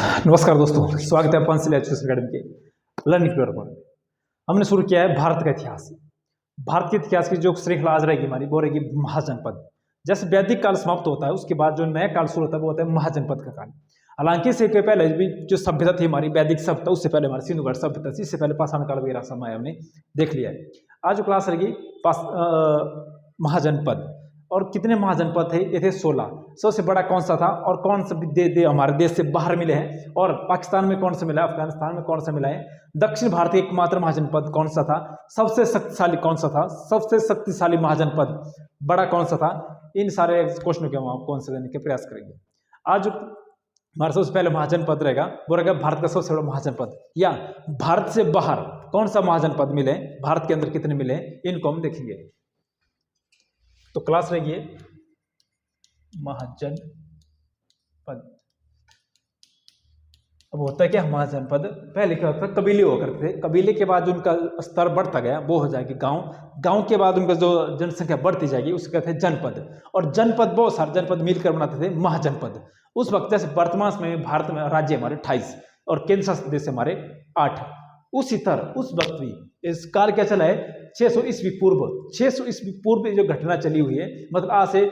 नमस्कार दोस्तों, स्वागत है पंचशील एजुकेशन अकेडमी के लर्निंग पेपर पर। हमने शुरू किया है भारत का इतिहास। भारत के इतिहास की जो श्रृंखला आज रहेगी हमारी, वो रहेगी महाजनपद। जैसे वैदिक काल समाप्त होता है, उसके बाद जो नया काल शुरू होता है वो होता है महाजनपद का काल। हालांकि इससे पहले भी जो सभ्यता थी हमारी, वैदिक सभ्यता, उससे पहले हमारी सिंधु घाटी सभ्यता थी, इससे पहले पाषाण काल वगैरह समय हमने देख लिया है। आज जो क्लास रहेगी महाजनपद। और कितने महाजनपद थे? ये थे 16। सबसे बड़ा कौन सा था और कौन सा हमारे देश से बाहर मिले हैं? और पाकिस्तान में कौन सा मिला है, अफगानिस्तान में कौन सा मिला है? दक्षिण भारत एकमात्र महाजनपद कौन सा था? सबसे शक्तिशाली कौन सा था? सबसे शक्तिशाली महाजनपद बड़ा कौन सा था? इन सारे क्वेश्चनों के हम आपको आंसर देने के प्रयास करेंगे। आज हमारा सबसे पहले महाजनपद रहेगा, वो रहेगा भारत का सबसे बड़ा महाजनपद, या भारत से बाहर कौन सा महाजनपद मिले, भारत के अंदर कितने मिले, इनको हम देखेंगे। तो क्लास रहेगी महाजनपद। अब होता है क्या महाजनपद? पहले क्या होता है, कबीले हुआ करते थे। कबीले के बाद उनका स्तर बढ़ता गया, वो हो जाएगी गांव। गांव के बाद उनका जो जनसंख्या बढ़ती जाएगी उसे कहते हैं जनपद। और जनपद, बहुत सारे जनपद मिलकर बनाते थे महाजनपद। उस वक्त जैसे वर्तमान में भारत में राज्य हमारे 28 और केंद्र शासित प्रदेश हमारे 8। उसी तरह उस वक्त भी इस काल क्या चला है, 600 ईस्वी पूर्व। 600 ईस्वी पूर्व जो घटना चली हुई है, मतलब आज से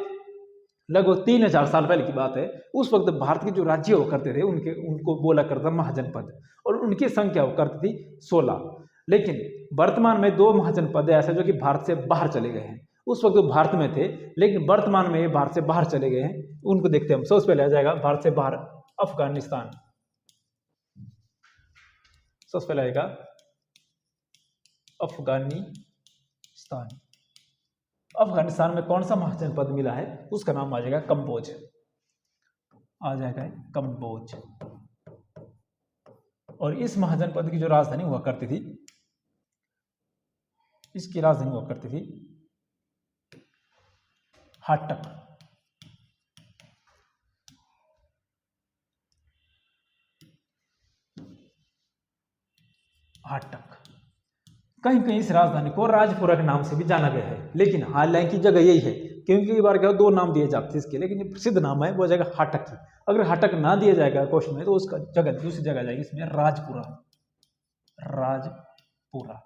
लगभग 3000 साल पहले की बात है। उस वक्त भारत के जो राज्य हुआ करते थे उनको बोला करता महाजनपद, और उनकी संख्या हुआ करती थी 16। लेकिन वर्तमान में 2 महाजनपद ऐसे जो कि भारत से बाहर चले गए हैं। उस वक्त तो भारत में थे, लेकिन वर्तमान में भारत से बाहर चले गए हैं। उनको देखते हैं हम। सबसे पहले आ जाएगा भारत से बाहर अफगानिस्तान। सबसे पहले आएगा अफगानिस्तान। अफगानिस्तान में कौन सा महाजनपद मिला है? उसका नाम आ जाएगा कंबोज। आ जाएगा कंबोज। और इस महाजनपद की जो राजधानी हुआ करती थी, इसकी राजधानी हुआ करती थी हाटक। हाटक। कहीं कहीं इस राजधानी को राजपुरा के नाम से भी जाना गया है, लेकिन हालांकि जगह यही है, क्योंकि कई बार क्या 2 नाम दिए जाते हैं इसके, लेकिन जो प्रसिद्ध नाम है वो जाएगा हाटक की। अगर हाटक ना दिया जाएगा क्वेश्चन में, तो उसका जगह दूसरी जगह जाएगी, इसमें राजपुरा। राजपुरा।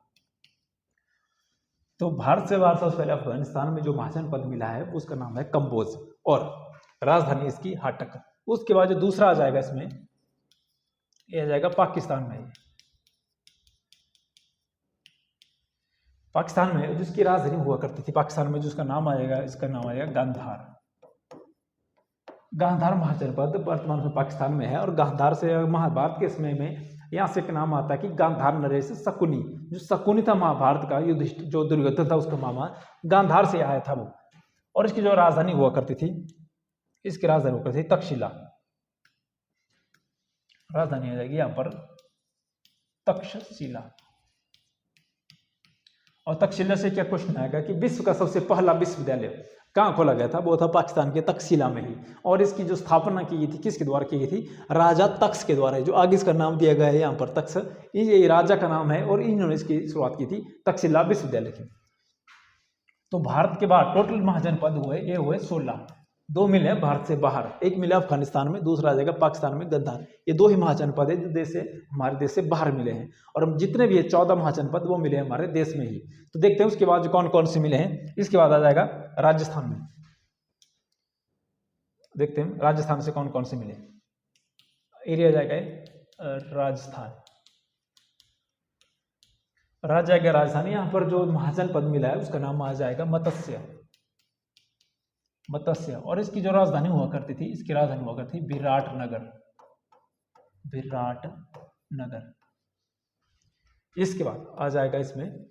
तो भारत से बाहर सबसे पहले अफगानिस्तान में जो महाजनपद मिला है उसका नाम है कंबोज, और राजधानी इसकी हाटक। उसके बाद जो दूसरा आ जाएगा इसमें, यह आ जाएगा पाकिस्तान में। पाकिस्तान में जिसकी राजधानी हुआ करती थी, पाकिस्तान में जिसका नाम आएगा, इसका नाम आएगा गांधार। गांधार महाजनपद वर्तमान में पाकिस्तान में है। और गांधार से महाभारत के समय में यहाँ से एक नाम आता है कि गांधार नरेश शकुनी। जो शकुनी था महाभारत का, युधिष्ठिर जो दुर्योधन था उसका मामा, गांधार से आया था वो। और इसकी जो राजधानी हुआ करती थी, इसकी राजधानी हुआ करती थी तक्षशिला। राजधानी आ जाएगी यहाँ पर तक्षशिला। और तक्षशिला से क्या क्वेश्चन आएगा कि विश्व का सबसे पहला विश्वविद्यालय कहाँ खोला गया था? वो था पाकिस्तान के तक्षशिला में ही। और इसकी जो स्थापना की गई थी, किसके द्वारा की गई थी? राजा तक्ष के द्वारा। जो आगे इसका नाम दिया गया है यहाँ पर तक्ष, ये राजा का नाम है, और इन्होंने इसकी शुरुआत की थी तक्षशिला विश्वविद्यालय की। तो भारत के बाहर टोटल महाजनपद हुए, ये हुए 16। 2 मिले हैं भारत से बाहर, एक मिला अफगानिस्तान में, दूसरा आ जाएगा पाकिस्तान में गांधार। ये 2 ही महाजनपद है जो हमारे देश से बाहर मिले हैं। और हम जितने भी 14 महाजनपद वो मिले हैं हमारे देश में ही। तो देखते हैं उसके बाद कौन कौन से मिले हैं। इसके बाद आ जाएगा राजस्थान में। देखते हैं राजस्थान से कौन कौन से मिले। एरिया जाएगा राजस्थान। राज्य जाएगा राजधानी। यहाँ पर जो महाजनपद मिला है उसका नाम आ जाएगा मत्स्य। मत्स्य। और इसकी जो राजधानी हुआ करती थी, इसकी राजधानी हुआ करती थी विराटनगर। विराटनगर। इसके बाद आ जाएगा इसमें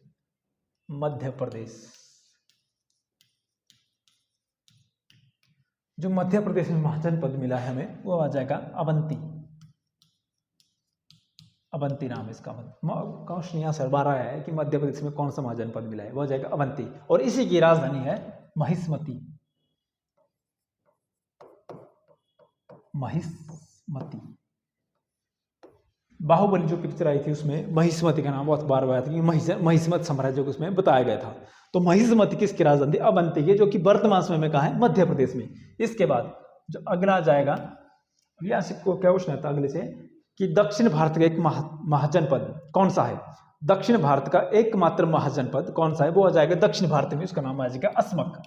मध्य प्रदेश। जो मध्य प्रदेश में महाजनपद मिला है हमें, वो आ जाएगा अवंती। अवंती नाम इसका। क्वेश्चन यहाँ से बार आया है कि मध्य प्रदेश में कौन सा महाजनपद मिला है, वो आ जाएगा अवंती। और इसी की राजधानी है महिष्मती। महिष्मती। बाहुबली जो पिक्चर आई थी उसमें महिष्मती का नाम बहुत बार आया था, कि महिष्मत साम्राज्य को उसमें बताया गया था। तो महिष्मती किसकी राजधानी? अवंती की, जो कि वर्तमान समय में कहाँ है? मध्य प्रदेश में। इसके बाद जो अगला जाएगा यहाँ से को क्या पूछना था अगले से कि दक्षिण भारत का एक महाजनपद कौन सा है। दक्षिण भारत का एकमात्र महाजनपद कौन सा है, वो आ जाएगा दक्षिण भारत में, उसका नाम आ जाएगा अस्मक।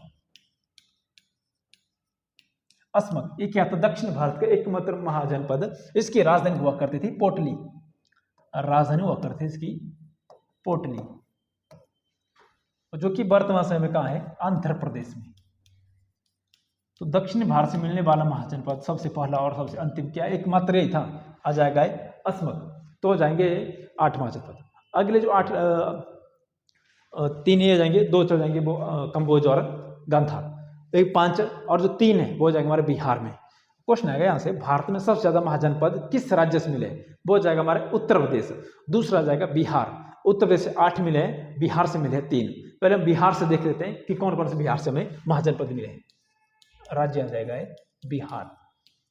अस्मक ये क्या था, दक्षिण भारत का एकमात्र महाजनपद। इसकी राजधानी हुआ करती थी पोटली, राजधानी हुआ करती थी इसकी पोटली, जो कि वर्तमान समय में कहाँ है, आंध्र प्रदेश में। तो दक्षिण भारत से मिलने वाला महाजनपद सबसे पहला और सबसे अंतिम क्या, एकमात्र ही था, आ जाएगा अस्मक। तो हो जाएंगे 8 महाजनपद। अगले जो 8 3 ये जाएंगे, 2 चल जाएंगे वो कंबोज और गांधार, एक 5 और जो 3 है वो जाएंगे हमारे बिहार में। क्वेश्चन आएगा यहाँ से, भारत में सबसे ज्यादा महाजनपद किस राज्य से मिले, वो जाएगा हमारे उत्तर प्रदेश। दूसरा जाएगा बिहार, उत्तर प्रदेश से 8 मिले हैं, बिहार से मिले हैं 3। पहले हम बिहार से देख लेते हैं कि कौन कौन से बिहार से हमें महाजनपद मिले हैं। राज्य आ जाएगा बिहार,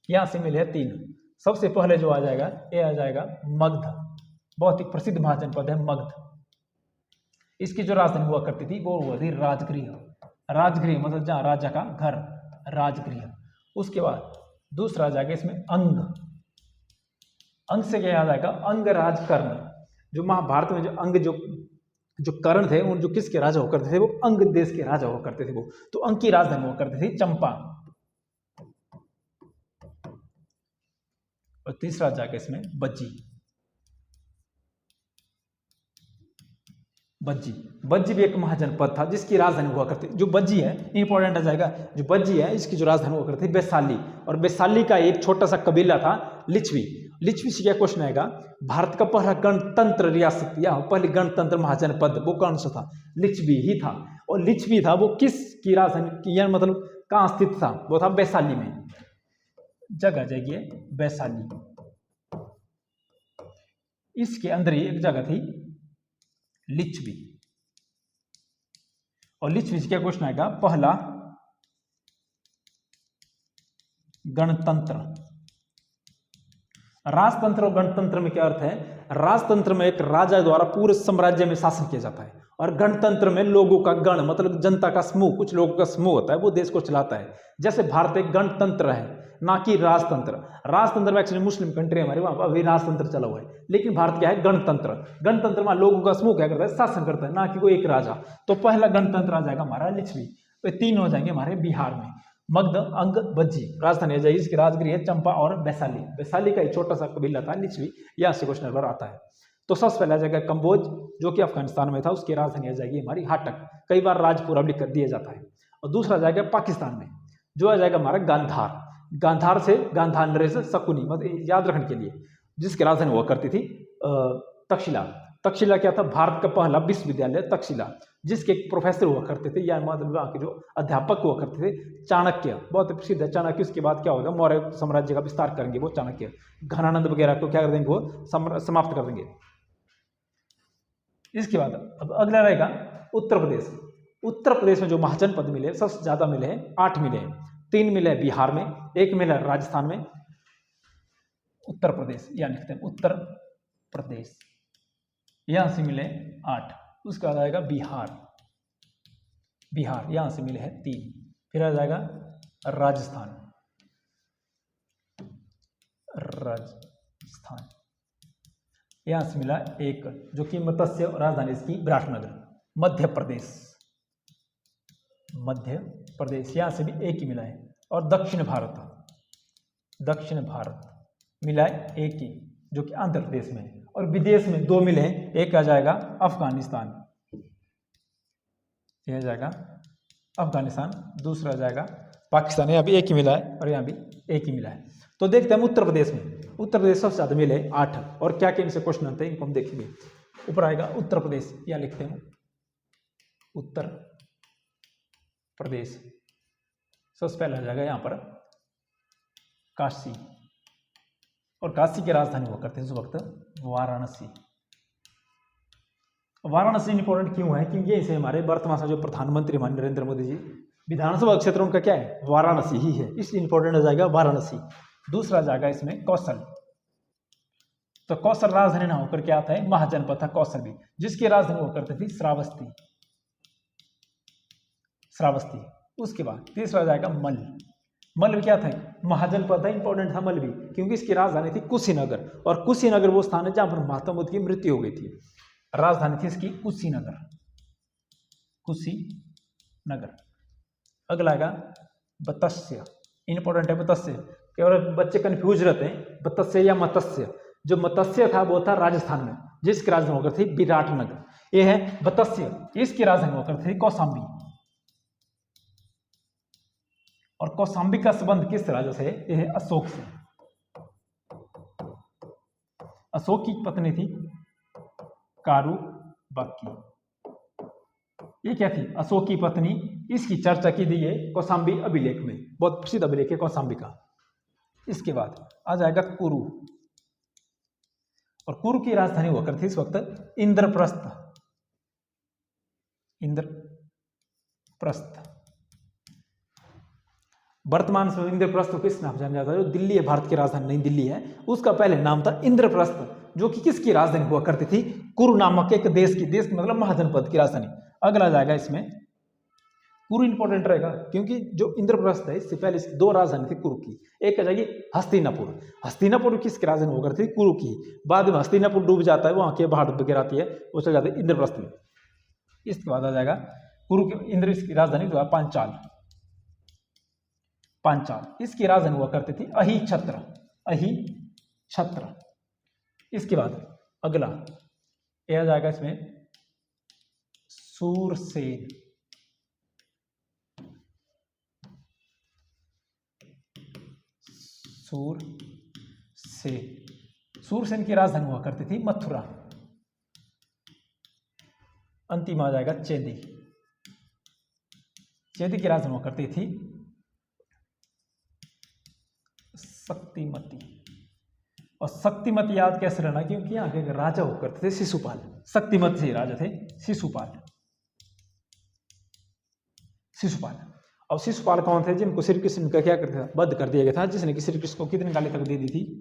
यहाँ से मिले हैं 3। सबसे पहले जो आ जाएगा ये आ जाएगा मगध, बहुत ही प्रसिद्ध महाजनपद है मगध। इसकी जो राजधानी हुआ करती थी वो हुआ थी राजगृह, राजगृह मतलब जहाँ राजा का घर, राजगृह। उसके बाद दूसरा आ जाएगा इसमें अंग, अंग से क्या आ जाएगा, अंगराज कर्ण। जो महाभारत में जो अंग जो कर्ण थे, उन जो किसके राजा हुआ करते थे, वो अंग देश के राजा हुआ करते थे वो। तो अंग की राजधानी हुआ करती थी चंपा। और तीसरा जाके इसमें बज्जी, बज्जी, बज्जी भी एक महाजनपद था जिसकी राजधानी हुआ करती। जो बज्जी है इंपॉर्टेंट आ जाएगा, जो बज्जी है इसकी जो राजधानी हुआ करती थी वैशाली। और वैशाली का एक छोटा सा कबीला था लिच्छवी। लिच्छवी से क्या क्वेश्चन आएगा, भारत का पहला गणतंत्र रियासत या पहली गणतंत्र महाजनपद वो कौन सा था, लिच्छवी ही था। और लिच्छवी था वो किस की राजधानी, या मतलब कहाँ स्थित था, वो था वैशाली में। जगह जाइए वैशाली, इसके अंदर ही एक जगह थी लिच्छवी। और लिच्छवी से क्या क्वेश्चन आएगा, पहला गणतंत्र। राजतंत्र और गणतंत्र में क्या अर्थ है, राजतंत्र में एक राजा द्वारा पूरे साम्राज्य में शासन किया जाता है, और गणतंत्र में लोगों का गण मतलब जनता का समूह, कुछ लोगों का समूह होता है, वो देश को चलाता है। जैसे भारत एक गणतंत्र है ना कि राजतंत्र। राजतंत्र में एक्चुअली मुस्लिम कंट्री हमारे वहां अभी राजतंत्र चला हुआ है, लेकिन भारत क्या है, गणतंत्र। गणतंत्र में लोगों का समूह क्या करता है, शासन करता है, ना कि कोई एक राजा। तो पहला गणतंत्र आ जाएगा हमारा लिच्छवी। तो 3 हो जाएंगे हमारे बिहार में, मगध, अंग, बज्जी। राजधानी आ जाएगी इसकी राजगृह है चंपा और वैशाली। वैशाली का एक छोटा सा कबीला था लिच्छवी, यहाँ से क्वेश्चन नंबर आता है। तो सबसे पहले आ जाएगा कंबोज, जो कि अफगानिस्तान में था, उसकी राजधानी आ जाएगी हमारी हाटक। कई बार राजपुरा भी कर दिया जाता है। और दूसरा जाएगा पाकिस्तान में, जो आ जाएगा हमारा गांधार। गांधार से गांधार नरेश शकुनी, मतलब याद रखने के लिए, जिसकी राजधानी हुआ करती थी तक्षशिला। तक्षशिला क्या था, भारत का पहला विश्वविद्यालय तक्षशिला, जिसके एक प्रोफेसर हुआ करते थे, या मतलब वहाँ के जो अध्यापक हुआ करते थे चाणक्य, बहुत प्रसिद्ध है चाणक्य। उसके बाद क्या होगा, मौर्य साम्राज्य का विस्तार करेंगे वो चाणक्य। घनानंद वगैरह को क्या कर देंगे, वो समाप्त कर देंगे। इसके बाद अब अगला रहेगा उत्तर प्रदेश। उत्तर प्रदेश में जो महाजनपद मिले, सबसे ज्यादा मिले हैं, 8 मिले हैं। 3 मिले हैं बिहार में, 1 मिला है राजस्थान में। उत्तर प्रदेश या लिखते हैं उत्तर प्रदेश, यहां से मिले 8। उसके बाद आएगा बिहार, बिहार यहां से मिले हैं 3। फिर आ जाएगा राजस्थान, राजस्थान यहां से मिला 1, जो कि मत्स्य राजधानी इसकी विराटनगर। मध्य प्रदेश, मध्य प्रदेश यहां से भी 1 ही मिला है। और दक्षिण भारत, दक्षिण भारत मिला है 1 ही, जो कि आंध्र प्रदेश में है। और विदेश में 2 मिले हैं, एक आ जाएगा अफगानिस्तान, यह जाएगा अफगानिस्तान, दूसरा जाएगा पाकिस्तान। यहाँ भी 1 ही मिला है और यहाँ भी 1 ही मिला है। तो देखते हैं उत्तर प्रदेश में, उत्तर प्रदेश सबसे ज्यादा मिले 8। और क्या क्या इनसे क्वेश्चन आते हैं इनको हम देखेंगे। ऊपर आएगा उत्तर प्रदेश, या लिखते हैं उत्तर प्रदेश। सबसे पहले आ जाएगा यहाँ पर काशी, और काशी की राजधानी हुआ करते हैं उस वक्त वाराणसी। वाराणसी इंपॉर्टेंट क्यों है, क्योंकि इसे हमारे वर्तमान से जो प्रधानमंत्री हमारे नरेंद्र मोदी जी, विधानसभा क्षेत्र उनका क्या है, वाराणसी ही है, इसलिए इंपॉर्टेंट आ जाएगा वाराणसी। दूसरा जाएगा इसमें कौशल। तो कौशल राजधानी ना होकर क्या आता है, महाजनपद था कौशल भी, जिसकी राजधानी हुआ करती थी श्रावस्ती, श्रावस्ती। उसके बाद तीसरा जाएगा मल, मल्ल क्या था, महाजनपद है, इंपॉर्टेंट था मल्लवी, क्योंकि इसकी राजधानी थी कुशीनगर, और कुशीनगर वो स्थान है जहां पर महात्मा बुद्ध की मृत्यु हो गई थी। राजधानी थी इसकी कुशीनगर, कुशीनगर। अगला आएगा मत्स्य, इंपॉर्टेंट है मत्स्य, केवल बच्चे कंफ्यूज रहते हैं मत्स्य या मत्स्य। जो मत्स्य था वो था राजस्थान में, जिसकी राजधानी होकर थी विराटनगर। ये है मत्स्य, इसकी राजधानी होकर थी कौशाम्बी। और कौशाम्बी का संबंध किस राजा से? यह है अशोक से। अशोक की पत्नी थी कारुबाकी। ये क्या थी? अशोक की पत्नी। इसकी चर्चा की गई है कौशाम्बी अभिलेख में, बहुत प्रसिद्ध अभिलेख है कौशाम्बी का। इसके बाद आ जाएगा कुरु, और कुरु की राजधानी हुआ करती इस वक्त इंद्रप्रस्थ। इंद्रप्रस्थ वर्तमान में इंद्रप्रस्थ को किस नाम से जाना जाता है? जो दिल्ली है, भारत की राजधानी नई दिल्ली है, उसका पहले नाम था इंद्रप्रस्थ, जो कि किसकी राजधानी हुआ करती थी? कुरु नामक एक देश की, देश मतलब महाजनपद की राजधानी। अगला जाएगा इसमें कुरु इंपॉर्टेंट रहेगा, क्योंकि जो इंद्रप्रस्थ है इससे पहले इसकी दो राजधानी थी कुरु की। एक आ जाएगी हस्तिनापुर। हस्तिनापुर किसकी राजधानी होकर थी? कुरु की। बाद में हस्तिनापुर डूब जाता है, वहां के बाढ़ वगैरह आती है, वो चल जाते हैं इंद्रप्रस्थ में। इसके बाद आ जाएगा कुरु की इंद्र की राजधानी जो है पांचाल। पांचाल इसकी राजधानी हुआ करती थी अहिछत्र। अहिछत्र। इसके बाद अगला यह आ जाएगा इसमें सूरसेन। सूरसेन की राजधानी हुआ करती थी मथुरा। अंतिम आ जाएगा चेदी। चेदी की राजधानी हुआ करती थी शक्तिमती। और शक्तिमती याद कैसे रहना, क्योंकि यहाँ के राजा हुआ करते थे शिशुपाल। शक्तिमती से राजा थे शिशुपाल। शिशुपाल। और शिशुपाल कौन थे? जिनको श्री कृष्ण का क्या करता था? वध कर दिया गया था, जिसने कि श्री कृष्ण को कितनी गाली तक दे दी थी?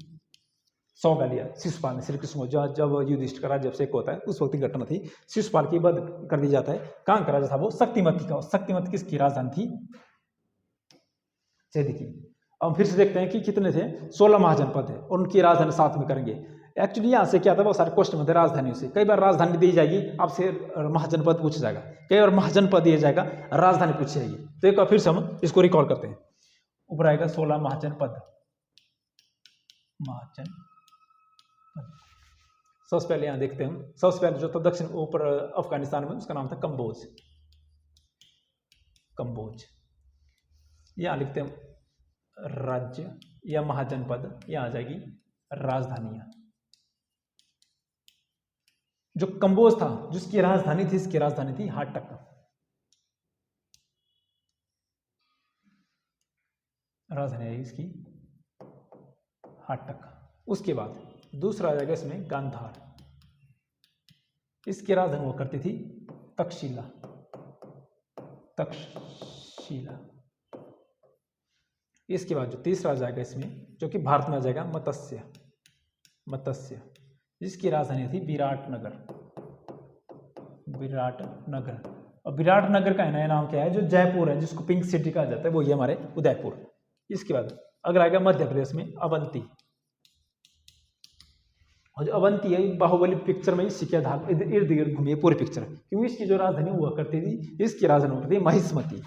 100 गालियां शिशुपाल ने श्री कृष्ण को। जब युधिष्ठिर का राज्य अभिषेक होता है उस वक्त की घटना थी। शिशुपाल की वध कर दिया जाता है। कहाँ का राजा था वो? शक्तिमती का। शक्तिमती किसकी राजधानी थी? चेदी की। अब फिर से देखते हैं कि कितने थे? 16 महाजनपद है, और उनकी राजधानी साथ में करेंगे। एक्चुअली यहाँ से क्या था, बहुत सारे क्वेश्चन होते हैं राजधानियों से। कई बार राजधानी दी जाएगी, आपसे महाजनपद पूछा जाएगा, कई बार महाजनपद दिया जाएगा, राजधानी पूछी जाएगी। तो एक बार फिर से हम इसको रिकॉल करते हैं। ऊपर आएगा 16 महाजनपद। सबसे पहले यहाँ देखते हैं, सबसे पहले जो था दक्षिण ऊपर अफगानिस्तान में, उसका नाम था कंबोज। कंबोज। यहाँ लिखते हैं राज्य या महाजनपद, यहाँ आ जाएगी राजधानियां। जो कंबोज था जिसकी राजधानी थी, इसकी राजधानी थी हाटक। राजधानी है इसकी हाटक। उसके बाद दूसरा आ जाएगा इसमें गांधार। इसकी राजधानी हुआ करती थी तक्षशिला। तक्षशिला। इसके बाद जो तीसरा आ जाएगा इसमें, जो कि भारत में आ जाएगा मत्स्य। मत्स्य जिसकी राजधानी थी विराटनगर। विराटनगर। और विराटनगर का नया नाम क्या है? जो जयपुर है, जिसको पिंक सिटी कहा जाता है, वो ये हमारे उदयपुर। इसके बाद अगर आएगा मध्य प्रदेश में अवंती। और जो अवंती है, बाहुबली पिक्चर में इसी के आधार इर्द गिर्द घूमी है पूरी पिक्चर, क्योंकि इसकी जो राजधानी हुआ करती थी, इसकी राजधानी होती थी महिष्मती।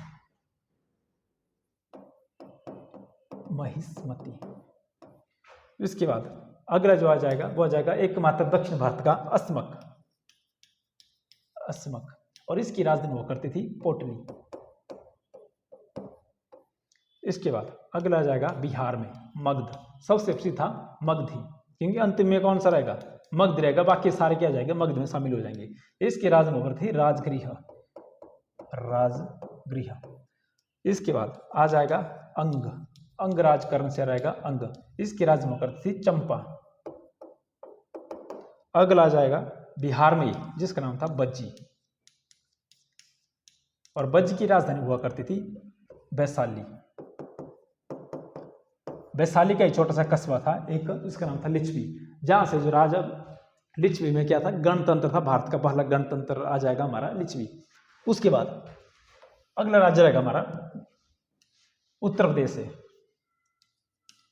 महिष्मती। इसके बाद अगला जो आ जाएगा वो आ जाएगा एकमात्र दक्षिण भारत का अस्मक। अस्मक। और इसकी राजधानी हुआ करती थी पोटली। इसके बाद अगला आ जाएगा बिहार में मगध। सबसे प्रसिद्ध था मगधी, क्योंकि अंतिम में कौन सा रहेगा? मगध रहेगा, बाकी सारे क्या जाएंगे? मगध में शामिल हो जाएंगे। इसकी राजधानी हुआ करती थी राजगृह। राजगृह। इसके बाद आ जाएगा अंग। अंग राजकरण से रहेगा अंग। इसकी राजधानी हुआ करती थी चंपा। अगला आ जाएगा बिहार में जिसका नाम था बज्जी। और बज्जी की राजधानी हुआ करती थी वैशाली। वैशाली का एक छोटा सा कस्बा था एक, इसका नाम था लिच्छवी, जहां से जो राजा लिच्छवी में क्या था? गणतंत्र था, भारत का पहला गणतंत्र आ जाएगा हमारा लिच्छवी। उसके बाद अगला राज्य रहेगा हमारा उत्तर प्रदेश है।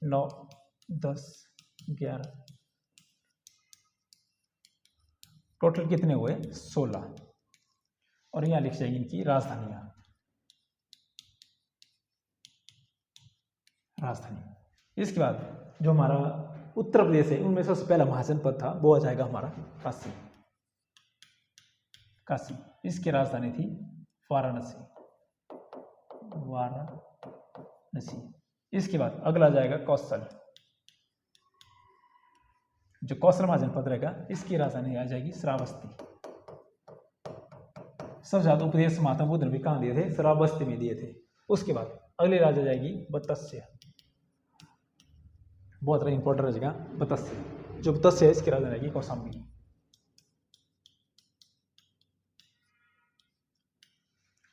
9, 10, 11, टोटल कितने हुए 16। और यहाँ लिख जाएगी इनकी राजधानियाँ, राजधानी। इसके बाद जो हमारा उत्तर प्रदेश है उनमें सबसे पहला महाजनपद था वो आ जाएगा हमारा काशी, काशी। इसकी राजधानी थी वाराणसी, वाराणसी। इसके बाद अगला जाएगा कौशल, जो कौशल महाजनपद रहेगा इसकी राजधानी आ जाएगी श्रावस्ती। सबसे ज्यादा उपदेश महात्मा बुद्ध ने भी कहाँ दिए थे, श्रावस्ती में दिए थे। उसके बाद अगली राज्य जाएगी बतस्य, बहुत इंपॉर्टेंट रहेगा बतस्य। जो बतस्य है इसकी राजधानी रहेगी कौशाम्बी।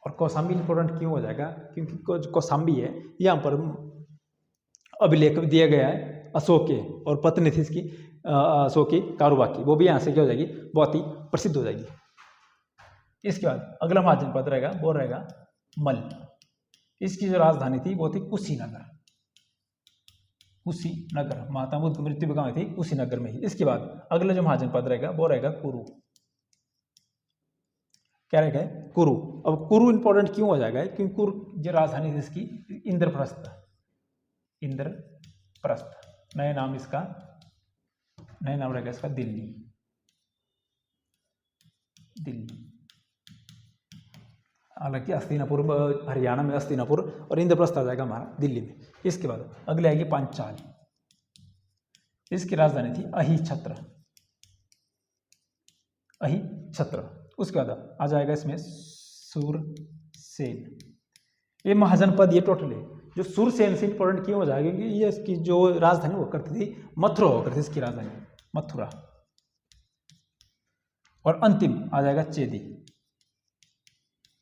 और कौशाम्बी इंपॉर्टेंट क्यों हो जाएगा, क्योंकि जो कौशाम्बी है यहाँ पर अभिलेख भी दिया गया है अशोक के, और पत्नी थी इसकी अशोक की कारुबा की, वो भी यहाँ से क्या हो जाएगी, बहुत ही प्रसिद्ध हो जाएगी। इसके बाद अगला महाजनपद रहेगा वो रहेगा मल। इसकी जो राजधानी थी वो थी कुशीनगर, कुशीनगर। महात्मा बुद्ध की मृत्यु कहाँ थी, कुशीनगर में ही। इसके बाद अगला जो महाजनपद रहेगा वो रहेगा कुरु। क्या रहेगा, कुरु। अब कुरु इंपॉर्टेंट क्यों हो जाएगा, क्योंकि कुरु जो राजधानी थी इसकी इंद्रप्रस्थ, इंद्रप्रस्थ। नया नाम इसका, नया नाम रहेगा इसका दिल्ली, दिल्ली। हालांकि हस्तिनापुर हरियाणा में हस्तिनापुर, और इंद्रप्रस्थ आ जाएगा हमारा दिल्ली में। इसके बाद अगले आएगी पांचाल। इसकी राजधानी थी अहिछत्र, अहिछत्र। उसके बाद आ जाएगा इसमें सुरसेन। ये महाजनपद ये टोटल है। जो सुरसेन से इंपॉर्टेंट क्यों हो जाएगा, क्योंकि ये इसकी जो राजधानी हुआ करती थी मथुरा हुआ करती थी, इसकी राजधानी मथुरा। और अंतिम आ जाएगा चेदी,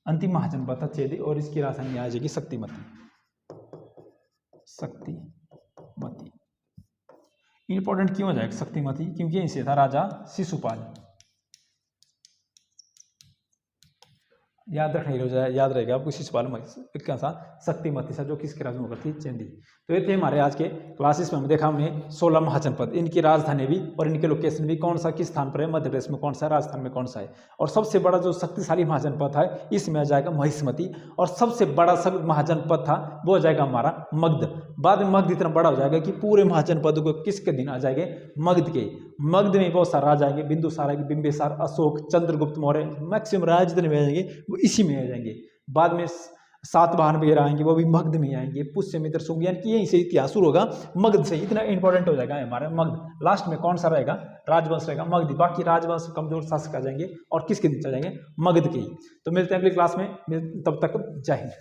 अंतिम महाजनपद था चेदी, और इसकी राजधानी आ जाएगी शक्तिमती, शक्तिमती। इंपॉर्टेंट क्यों हो जाएगा शक्तिमती, क्योंकि यहीं से था राजा शिशुपाल। याद रखना, याद रहेगा आपको शिशुपाल का सा शक्तिमती सा, जो किसके राज में होकर थी, चेदी। तो ये थे हमारे आज के क्लासेस में। हम देखा हमने 16 महाजनपद, इनकी राजधानी भी और इनके लोकेशन भी, कौन सा किस स्थान पर है, मध्य प्रदेश में कौन सा है, राजस्थान में कौन सा है। और सबसे बड़ा जो शक्तिशाली महाजनपद है इसमें आ जाएगा महिष्मती, और सबसे बड़ा सब महाजनपद था वो आ जाएगा हमारा मगध। बाद में मगध इतना बड़ा हो जाएगा कि पूरे महाजनपद को किसके दिन आ जाएंगे, मगध के। मगध में बहुत सारे राजा आएंगे, बिंदुसार आएंगे, बिंबिसार, अशोक, चंद्रगुप्त मौर्य, मैक्सिमम राजा जितने में आ जाएंगे वो इसी में आ जाएंगे। बाद में सातवाहन वगैरह आएंगे वो भी मगध में आएंगे, पुष्यमित्र, शुंग, यानी कि यहीं से इतिहास शुरू होगा मगध से। इतना इंपॉर्टेंट हो जाएगा हमारा मगध। लास्ट में कौन सा रहेगा, राजवंश रहेगा मगध। बाकी राजवंश कमजोर शासक आ जाएंगे और किसके दिन चल जाएंगे, मगध के ही। तो मिलते हैं अगली क्लास में, तब तक जय हिंद।